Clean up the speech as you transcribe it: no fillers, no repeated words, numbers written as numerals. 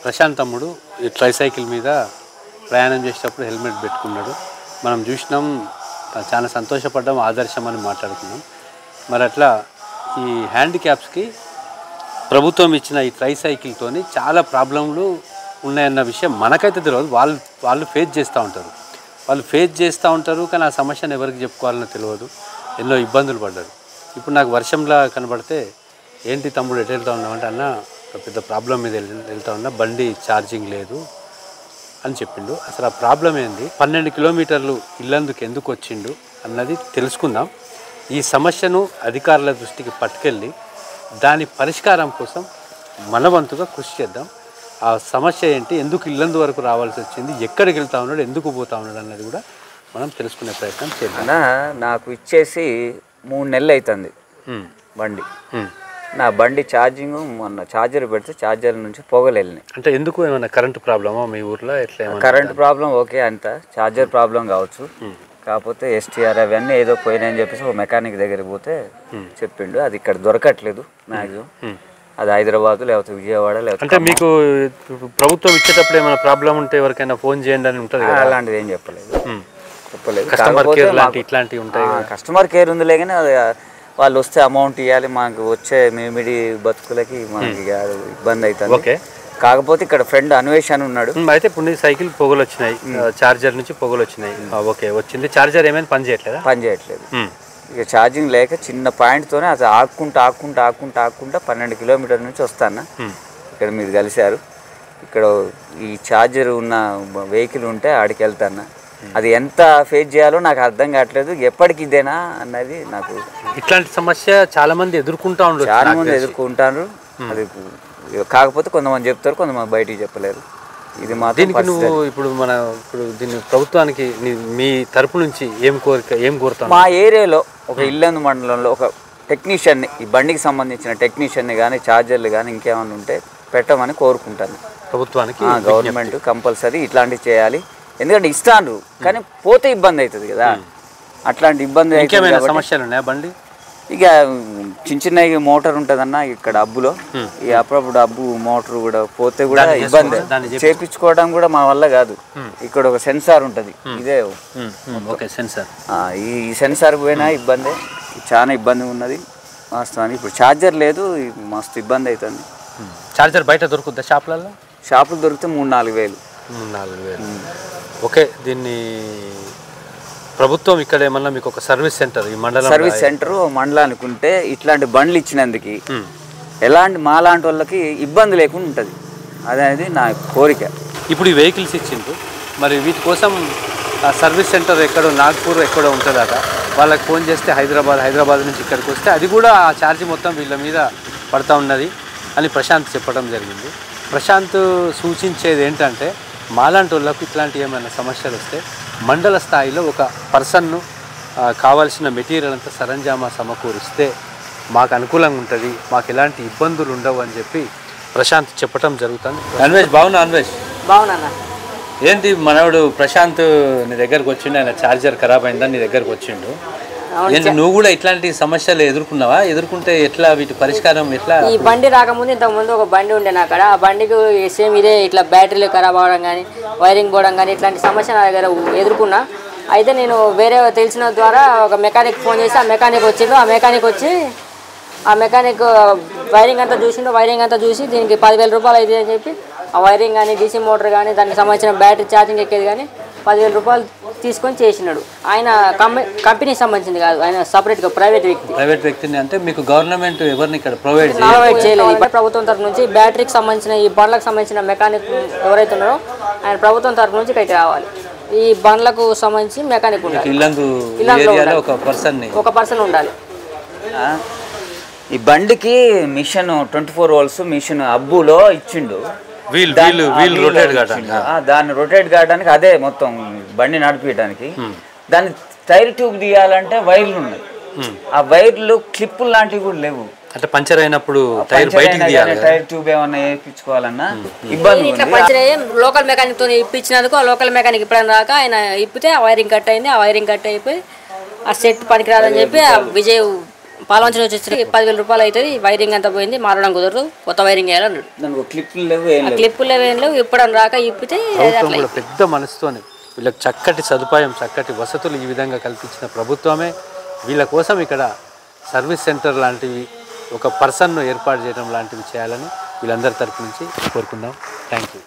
ప్రశాంత్ తమ్ముడు ఈ ట్రైసైకిల్ మీద ప్రయాణం చేసేటప్పుడు హెల్మెట్ పెట్టుకున్నాడు. మనం చూసినాం, చాలా సంతోషపడ్డాం, ఆదర్శం అని మాట్లాడుకున్నాం. మరి అట్లా ఈ హ్యాండిక్యాప్స్కి ప్రభుత్వం ఇచ్చిన ఈ ట్రైసైకిల్తోని చాలా ప్రాబ్లంలు ఉన్నాయన్న విషయం మనకైతే తెలియదు. వాళ్ళు ఫేస్ చేస్తూ ఉంటారు. కానీ ఆ సమస్యను ఎవరికి చెప్పుకోవాలని తెలియదు. ఎన్నో ఇబ్బందులు పడ్డారు. ఇప్పుడు నాకు వర్షంలా కనబడితే ఏంటి తమ్ముడు ఎటు వెళ్తూ ఉన్నామంటే, అన్న పెద్ద ప్రాబ్లం మీద వెళ్తూ ఉన్నా, బండి ఛార్జింగ్ లేదు అని చెప్పిండు. అసలు ఆ ప్రాబ్లం ఏంది, 12 కిలోమీటర్లు ఇల్లందుకు ఎందుకు వచ్చిండు అన్నది తెలుసుకుందాం. ఈ సమస్యను అధికారుల దృష్టికి పట్టుకెళ్ళి దాని పరిష్కారం కోసం మనవంతుగా కృషి చేద్దాం. ఆ సమస్య ఏంటి, ఎందుకు ఇల్లందు వరకు రావాల్సి వచ్చింది, ఎక్కడికి వెళ్తా ఉన్నాడు, ఎందుకు పోతా ఉన్నాడు అన్నది కూడా మనం తెలుసుకునే ప్రయత్నం చేద్దాం. నాకు ఇచ్చేసి 3 నెలలు అవుతుంది బండి. నా బండి ఛార్జింగ్ మొన్న ఛార్జర్ పెడితే ఛార్జర్ నుంచి పొగలు వెళ్ళినాయి. అంటే ఎందుకు, ఏమైనా కరెంటు ప్రాబ్లమా మీ ఊర్లో? ఎట్లా కరెంటు ప్రాబ్లం ఓకే, అంత ఛార్జర్ ప్రాబ్లం కావచ్చు. కాకపోతే STR అవన్నీ ఏదో పోయినాయని చెప్పేసి ఒక మెకానిక్ దగ్గరికి పోతే చెప్పిండు. అది ఇక్కడ దొరకట్లేదు మ్యాక్సిమం. అది హైదరాబాద్ లేకపోతే విజయవాడ లేకపోతే. అంటే మీకు ప్రభుత్వం ఇచ్చేటప్పుడు ఏమైనా ప్రాబ్లం ఉంటే ఎవరికైనా ఫోన్ చేయండి అని ఉంటుంది? అలాంటిది ఏం చెప్పలేదు. కస్టమర్ కేర్ ఇట్లాంటివి ఉంటాయి. కస్టమర్ కేర్ ఉందిలే, కానీ అది వాళ్ళు వస్తే అమౌంట్ ఇవ్వాలి. మాకు వచ్చే మేమిడి బతుకులకి మనకి ఇబ్బంది అవుతుంది. ఓకే, కాకపోతే ఇక్కడ ఫ్రెండ్ అన్వేషణ ఉన్నాడు. అయితే ఇప్పుడు సైకిల్ పొగలు వచ్చినాయి, చార్జర్ నుంచి పొగలు వచ్చినాయి. ఓకే, వచ్చింది. చార్జర్ ఏమైనా పని చేయట్లేదు? ఇక ఛార్జింగ్ లేక చిన్న పాయింట్తోనే అది ఆక్కుంటా 12 కిలోమీటర్ల నుంచి వస్తాను. ఇక్కడ మీరు కలిశారు. ఇక్కడ ఈ ఛార్జర్ ఉన్న వెహికల్ ఉంటే ఆడికి వెళ్తాను. అది ఎంత ఫేస్ చేయాలో నాకు అర్థం కావట్లేదు. ఎప్పటికి ఇదేనా అన్నది నాకు. ఇట్లాంటి సమస్య చాలా మంది ఎదుర్కొంటారు. అది కాకపోతే కొంతమంది చెప్తారు, కొంతమంది బయటికి చెప్పలేరు. ఇది మాత్రం దీనికి నువ్వు ఇప్పుడు దీన్ని ప్రభుత్వానికి మీ తరపు నుంచి ఏం కోరుతావు? మా ఏరియాలో ఒక ఇల్లందు మండలంలో ఒక టెక్నీషియన్ని, ఈ బండికి సంబంధించిన టెక్నీషియన్ని కానీ ఛార్జర్లు కానీ ఇంకేమైనా ఉంటే పెట్టమని కోరుకుంటాను ప్రభుత్వానికి. గవర్నమెంట్ కంపల్సరీ ఇట్లాంటివి చేయాలి. ఎందుకంటే ఇస్తాను కానీ పోతే ఇబ్బంది అవుతుంది కదా. అట్లాంటి ఇబ్బంది సమస్యలు ఉన్నాయా బండి? ఇక చిన్న మోటార్ ఉంటుందన్న ఇక్కడ అబ్బులో. ఇక అప్పుడప్పుడు అబ్బు మోటార్ కూడా పోతే కూడా ఇబ్బంది. చేపించుకోవడం కూడా మా వల్ల కాదు. ఇక్కడ ఒక సెన్సార్ ఉంటుంది, ఇదే సెన్సార్. ఈ సెన్సార్ పోయినా ఇబ్బంది, చాలా ఇబ్బంది ఉన్నది వాస్తవానికి. ఇప్పుడు ఛార్జర్ లేదు, మస్తు ఇబ్బంది అవుతుంది. ఛార్జర్ బయట దొరుకుతుందా? షాపులు దొరికితే 3-4 వేలు. ఓకే, దీన్ని ప్రభుత్వం ఇక్కడ ఏమన్నా మీకు ఒక సర్వీస్ సెంటర్, ఈ మండలం సర్వీస్ సెంటర్ మండలానికి ఉంటే ఇట్లాంటి బండ్లు ఇచ్చినందుకు ఎలాంటి మాలాంటి వాళ్ళకి ఇబ్బంది లేకుండా ఉంటుంది. అనేది నా కోరిక. ఇప్పుడు ఈ వెహికల్స్ ఇచ్చిండ్రు, మరి వీటి కోసం సర్వీస్ సెంటర్ ఎక్కడో నాగ్పూర్ ఎక్కడో ఉంటుందట. వాళ్ళకి ఫోన్ చేస్తే హైదరాబాద్ నుంచి ఇక్కడికి వస్తే అది కూడా ఆ ఛార్జ్ మొత్తం వీళ్ళ మీద పడుతూ ఉన్నది అని ప్రశాంత్ చెప్పడం జరిగింది. ప్రశాంత్ సూచించేది ఏంటంటే, మాలాంటి వాళ్ళకు ఇట్లాంటి ఏమైనా సమస్యలు వస్తే మండల స్థాయిలో ఒక పర్సన్ను కావాల్సిన మెటీరియల్ అంతా సరంజామా సమకూరిస్తే మాకు అనుకూలంగా ఉంటుంది, మాకు ఎలాంటి ఇబ్బందులు ఉండవు అని చెప్పి ప్రశాంత్ చెప్పడం జరుగుతుంది. బాగున్నా. ఏంటి మనవాడు ప్రశాంత్ నీ దగ్గరకు వచ్చిండు, ఆయన ఛార్జర్ ఖరాబ్ అయిందని నీ దగ్గరకు వచ్చిండు. ఏంటి నువ్వు కూడా ఇట్లాంటి సమస్యలు ఎదుర్కొన్నావా? ఎదుర్కొంటే ఎట్లా, వీటి పరిష్కారం ఎట్లా? ఈ బండి రాకముందు ఇంతకుముందు ఒక బండి ఉండే నా అక్కడ. ఆ బండికి సేమ్ ఇదే ఇట్లా బ్యాటరీలు ఖరాబ్ అవ్వడం కానీ, వైరింగ్ పోవడం కానీ ఇట్లాంటి సమస్య నా దగ్గర ఎదుర్కొన్నా. అయితే నేను వేరే తెలిసిన ద్వారా ఒక మెకానిక్ ఫోన్ చేసి ఆ మెకానిక్ వచ్చిండు. ఆ మెకానిక్ వైరింగ్ అంతా చూసి దీనికి 10,000 రూపాయలు అవుతుంది అని చెప్పి ఆ వైరింగ్ కానీ, DC మోటార్ కానీ, దానికి సంబంధించిన బ్యాటరీ ఛార్జింగ్ ఎక్కేది కానీ 10,000 రూపాయలు తీసుకొని చేసినాడు. ఆయన కంపెనీకి సంబంధించింది కాదు, ఆయన సపరేట్గా ప్రైవేట్ వ్యక్తిని. అంటే మీకు గవర్నమెంట్ ఎవరిని ఇక్కడ ప్రొవైడ్ చేయలేదు. ప్రభుత్వం తరఫు నుంచి బ్యాటరీకి సంబంధించిన, ఈ బండ్లకు సంబంధించిన మెకానిక్ ఎవరైతే ఉన్నారో ఆయన ప్రభుత్వం తరఫు నుంచి ఇక్కడికి రావాలి. ఈ బండ్లకు సంబంధించి మెకానిక్ ఉండాలి, ఒక పర్సన్ ఉండాలి. ఈ బండికి మిషన్ 24 volts మిషన్ అబ్బులో ఇచ్చిండు. దాన్ని రొటేట్ కావడానికి, అదే మొత్తం బండి నడిపించడానికి. దాన్ని టైర్ ట్యూబ్ తీయాలంటే వైర్లు ఉన్నాయి. ఆ వైర్లు క్లిప్పులు లాంటివి కూడా లేవు. అంటే పంచర్ అయినప్పుడు టైర్ ట్యూబ్ ఏమన్నా వేయించుకోవాలన్నా ఇబ్బంది. లోకల్ మెకానిక్ తో ఇప్పించినందుకు ఆ లోకల్ మెకానిక్ ఇప్పటిదాకా దాకా ఆయన ఇప్పితే ఆ వైరింగ్ కట్ అయింది. ఆ వైరింగ్ కట్ అయిపోయి ఆ సెట్ పనికిరాదని చెప్పి ఆ విజయ్ పాలవంచన వచ్చేసరికి 10,000 రూపాయలు అవుతుంది, వైరింగ్ అంతా పోయింది, మారడం కుదరదు, కొత్త వైరింగ్ వేయాలన్నాడు. దానికి క్లిప్లు లేవు, క్లిప్పులు ఏం లేవు, ఇప్పడం రాక ఇప్పితే పెద్ద మనసుతోని వీళ్ళకి చక్కటి సదుపాయం, చక్కటి వసతులు ఈ విధంగా కల్పించిన ప్రభుత్వమే వీళ్ళ కోసం ఇక్కడ సర్వీస్ సెంటర్ లాంటివి ఒక పర్సన్ను ఏర్పాటు చేయడం లాంటివి చేయాలని వీళ్ళందరి తరపు నుంచి కోరుకుందాం. Thank you.